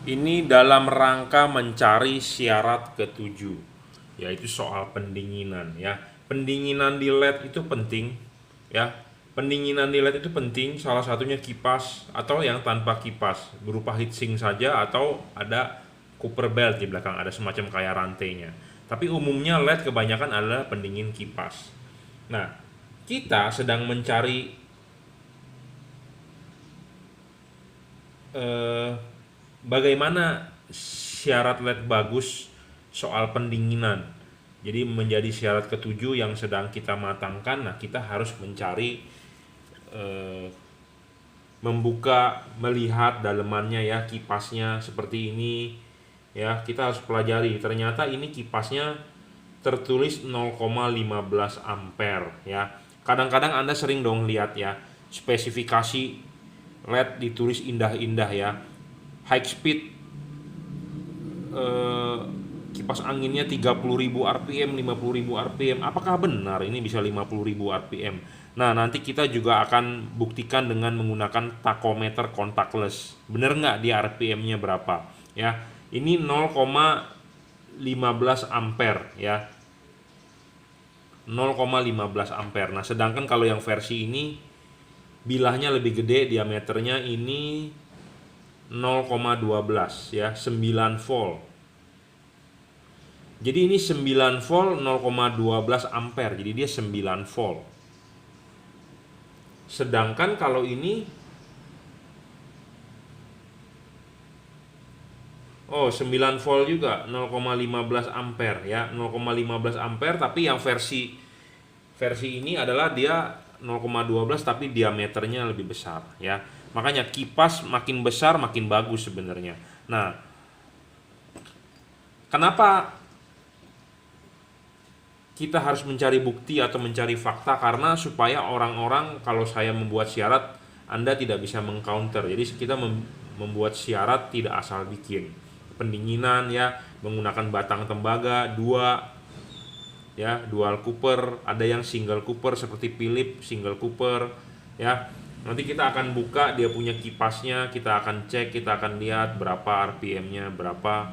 Ini dalam rangka mencari syarat ketujuh, yaitu soal pendinginan ya. Pendinginan di LED itu penting ya. Pendinginan di LED itu penting, salah satunya kipas atau yang tanpa kipas, berupa heatsink saja atau ada copper belt di belakang, ada semacam kayak rantainya. Tapi umumnya LED kebanyakan adalah pendingin kipas. Nah, kita sedang mencari eh, bagaimana syarat LED bagus soal pendinginan. Jadi menjadi syarat ketujuh yang sedang kita matangkan. Nah, kita harus mencari eh, membuka, melihat dalemannya ya, kipasnya seperti ini ya. Kita harus pelajari. Ternyata ini kipasnya tertulis 0,15 ampere ya. Kadang-kadang Anda sering dong lihat ya, spesifikasi LED ditulis indah-indah ya. High speed eh, kipas anginnya 30.000 rpm, 50.000 rpm. Apakah benar ini bisa 50.000 rpm? Nah, nanti kita juga akan buktikan dengan menggunakan tachometer contactless. Bener nggak dia RPM-nya berapa? Ya, ini 0,15 ampere ya. 0,15 ampere. Nah, sedangkan kalau yang versi ini bilahnya lebih gede, diameternya ini 0,12 ya, 9 volt. Jadi ini 9 volt 0,12 ampere. Jadi dia 9 volt. Sedangkan kalau ini 9 volt juga 0,15 ampere ya, 0,15 ampere, tapi yang versi ini adalah dia 0,12 tapi diameternya lebih besar ya. Makanya kipas makin besar makin bagus sebenarnya. Nah, kenapa kita harus mencari bukti atau mencari fakta? Karena supaya orang-orang, kalau saya membuat syarat, Anda tidak bisa mengcounter. Jadi kita membuat syarat tidak asal bikin. Pendinginan ya, menggunakan batang tembaga 2 ya, dual cooper, ada yang single cooper seperti Philips single cooper ya. Nanti kita akan buka dia punya kipasnya, kita akan cek, kita akan lihat berapa RPM-nya, berapa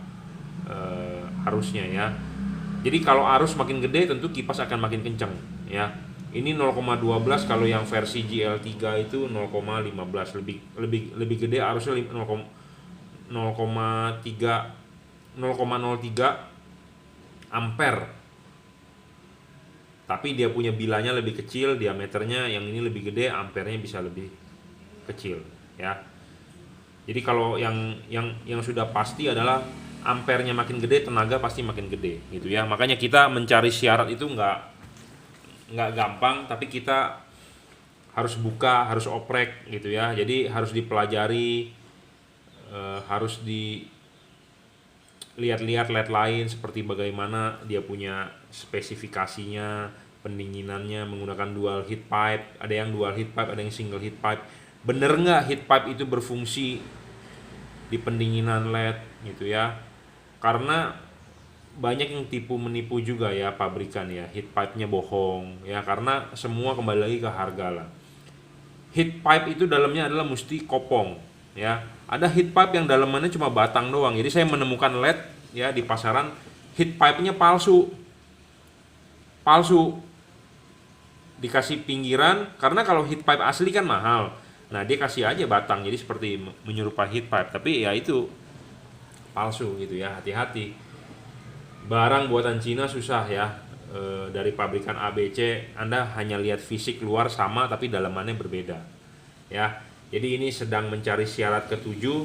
arusnya ya. Jadi kalau arus makin gede tentu kipas akan makin kencang ya. Ini 0,12, kalau yang versi GL3 itu 0,15, lebih gede arusnya 0,03 ampere. Tapi dia punya bilanya lebih kecil, diameternya yang ini lebih gede, ampernya bisa lebih kecil ya. Jadi kalau yang sudah pasti adalah ampernya makin gede, tenaga pasti makin gede gitu ya. Makanya kita mencari syarat itu nggak gampang, tapi kita harus buka, harus oprek gitu ya. Jadi harus dipelajari, harus dilihat-lihat LED lain seperti bagaimana dia punya spesifikasinya, pendinginannya menggunakan dual heat pipe, ada yang dual heat pipe, ada yang single heat pipe. Bener nggak heat pipe itu berfungsi di pendinginan LED gitu ya? Karena banyak yang tipu menipu juga ya pabrikan ya, heat pipe-nya bohong ya, karena semua kembali lagi ke harga lah. Heat pipe itu dalamnya adalah mesti kopong ya. Ada heat pipe yang dalamannya cuma batang doang. Jadi saya menemukan LED ya di pasaran, heat pipe-nya palsu. Dikasih pinggiran, karena kalau heat pipe asli kan mahal. Nah, dia kasih aja batang, jadi seperti menyerupai heat pipe, tapi ya itu palsu gitu ya. Hati-hati, barang buatan Cina susah ya. Dari pabrikan ABC Anda hanya lihat fisik luar sama tapi dalamannya berbeda ya. Jadi ini sedang mencari syarat ketujuh.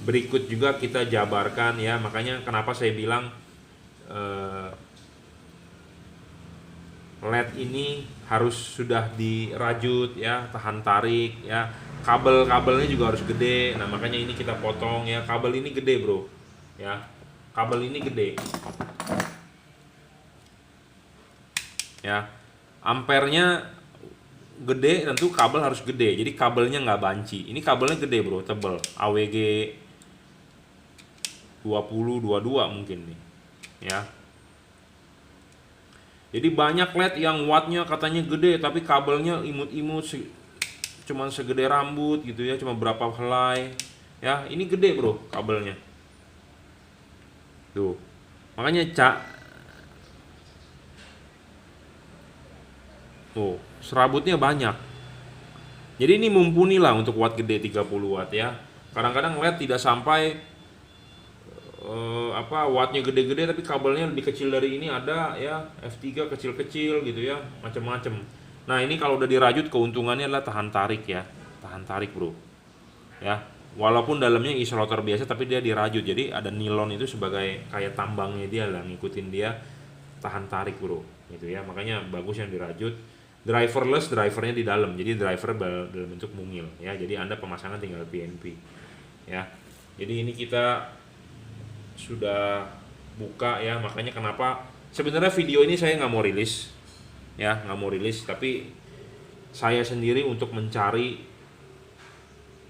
Berikut juga kita jabarkan ya. Makanya kenapa saya bilang LED ini harus sudah dirajut ya, tahan tarik ya. Kabel-kabelnya juga harus gede. Nah, makanya ini kita potong ya. Kabel ini gede, Bro. Ya. Kabel ini gede. Ya. Ampernya gede, tentu kabel harus gede. Jadi kabelnya nggak banci. Ini kabelnya gede, Bro, tebel. AWG 2022 mungkin nih. Ya. Jadi banyak LED yang wattnya katanya gede tapi kabelnya imut-imut, cuman segede rambut gitu ya, cuma berapa helai. Ya, ini gede bro kabelnya. Tuh. Makanya tuh, serabutnya banyak. Jadi ini mumpuni lah untuk watt gede 30 watt ya. Kadang-kadang LED tidak sampai wattnya gede-gede tapi kabelnya lebih kecil dari ini ada ya, F3 kecil-kecil gitu ya, macem-macem. Nah ini kalau udah dirajut keuntungannya adalah tahan tarik ya, tahan tarik bro ya. Walaupun dalamnya isolator biasa tapi dia dirajut, jadi ada nilon itu sebagai kayak tambangnya dia lah, ngikutin dia, tahan tarik bro gitu ya. Makanya bagus yang dirajut. Driverless, drivernya di dalam, jadi driver dalam bentuk mungil ya, jadi Anda pemasangan tinggal PNP ya. Jadi ini kita sudah buka ya, makanya kenapa sebenarnya video ini saya nggak mau rilis ya, nggak mau rilis, tapi saya sendiri untuk mencari,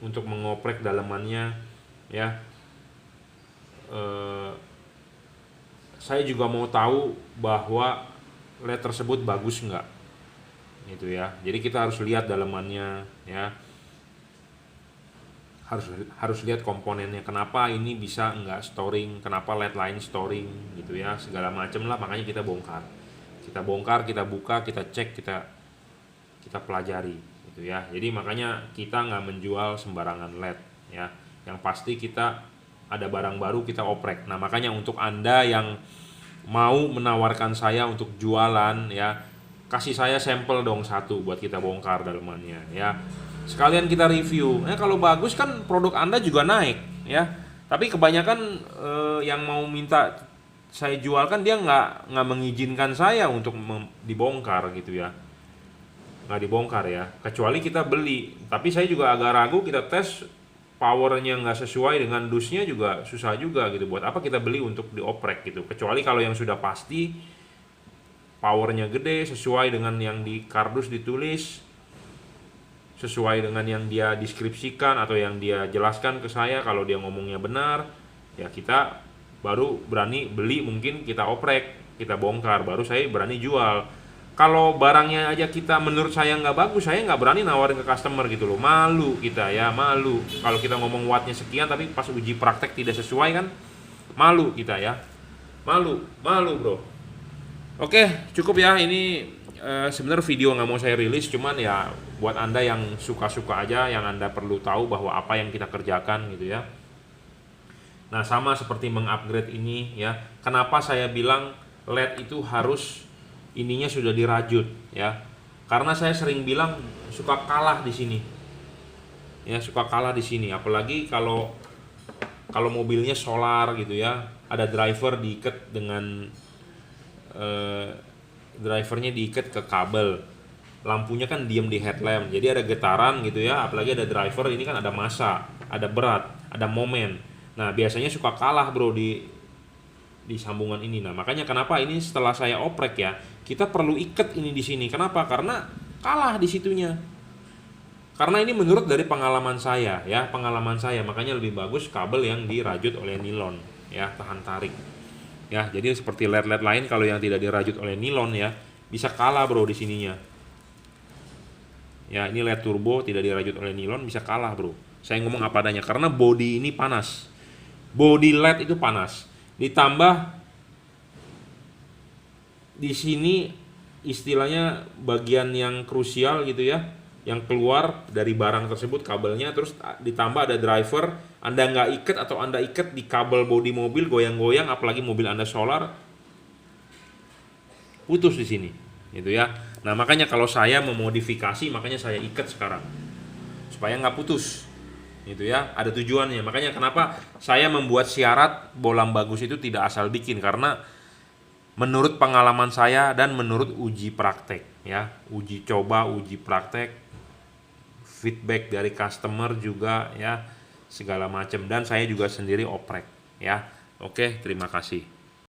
untuk mengoprek dalamannya ya. Saya juga mau tahu bahwa LED tersebut bagus nggak gitu ya. Jadi kita harus lihat dalamannya ya, harus lihat komponennya, kenapa ini bisa nggak storing, kenapa LED lain storing gitu ya, segala macem lah. Makanya kita bongkar, kita buka, kita cek, kita pelajari gitu ya. Jadi makanya kita nggak menjual sembarangan LED ya, yang pasti kita ada barang baru kita oprek. Nah makanya untuk Anda yang mau menawarkan saya untuk jualan ya, kasih saya sampel dong satu buat kita bongkar dalamannya ya, sekalian kita review. Kalau bagus kan produk Anda juga naik ya. Tapi kebanyakan yang mau minta saya jual kan dia nggak mengizinkan saya untuk dibongkar gitu ya, nggak dibongkar ya, kecuali kita beli. Tapi saya juga agak ragu, kita tes powernya nggak sesuai dengan dusnya juga susah juga gitu. Buat apa kita beli untuk dioprek gitu, kecuali kalau yang sudah pasti powernya gede, sesuai dengan yang di kardus ditulis, sesuai dengan yang dia deskripsikan atau yang dia jelaskan ke saya. Kalau dia ngomongnya benar ya, kita baru berani beli, mungkin kita oprek, kita bongkar, baru saya berani jual. Kalau barangnya aja kita menurut saya nggak bagus, saya nggak berani nawarin ke customer gitu loh, malu kita ya, malu. Kalau kita ngomong wattnya sekian tapi pas uji praktek tidak sesuai kan, malu kita ya, malu bro. Oke, cukup ya. Ini sebenarnya video nggak mau saya rilis, cuman ya buat Anda yang suka-suka aja, yang Anda perlu tahu bahwa apa yang kita kerjakan gitu ya. Nah sama seperti mengupgrade ini ya, kenapa saya bilang LED itu harus ininya sudah dirajut ya, karena saya sering bilang suka kalah di sini ya, suka kalah di sini. Apalagi kalau mobilnya solar gitu ya, ada driver diikat dengan drivernya diikat ke kabel, lampunya kan diem di headlamp, jadi ada getaran gitu ya. Apalagi ada driver, ini kan ada massa, ada berat, ada momen. Nah biasanya suka kalah bro di sambungan ini. Nah makanya kenapa ini setelah saya oprek ya, kita perlu ikat ini di sini. Kenapa? Karena kalah di situnya. Karena ini menurut dari pengalaman saya ya, makanya lebih bagus kabel yang dirajut oleh nilon ya, tahan tarik. Ya, jadi seperti LED lain kalau yang tidak dirajut oleh nilon ya, bisa kalah bro di sininya. Ya, ini LED turbo tidak dirajut oleh nilon bisa kalah bro. Saya ngomong apa adanya, karena body ini panas. Body LED itu panas. Ditambah di sini istilahnya bagian yang krusial gitu ya, yang keluar dari barang tersebut kabelnya, terus ditambah ada driver. Anda nggak ikat atau Anda ikat di kabel bodi mobil goyang-goyang, apalagi mobil Anda solar, putus di sini gitu ya. Nah makanya kalau saya memodifikasi, makanya saya ikat sekarang supaya nggak putus gitu ya, ada tujuannya. Makanya kenapa saya membuat syarat bolam bagus itu tidak asal bikin, karena menurut pengalaman saya dan menurut uji praktek ya, uji coba, uji praktek, feedback dari customer juga ya, segala macam, dan saya juga sendiri oprek ya. Oke, terima kasih.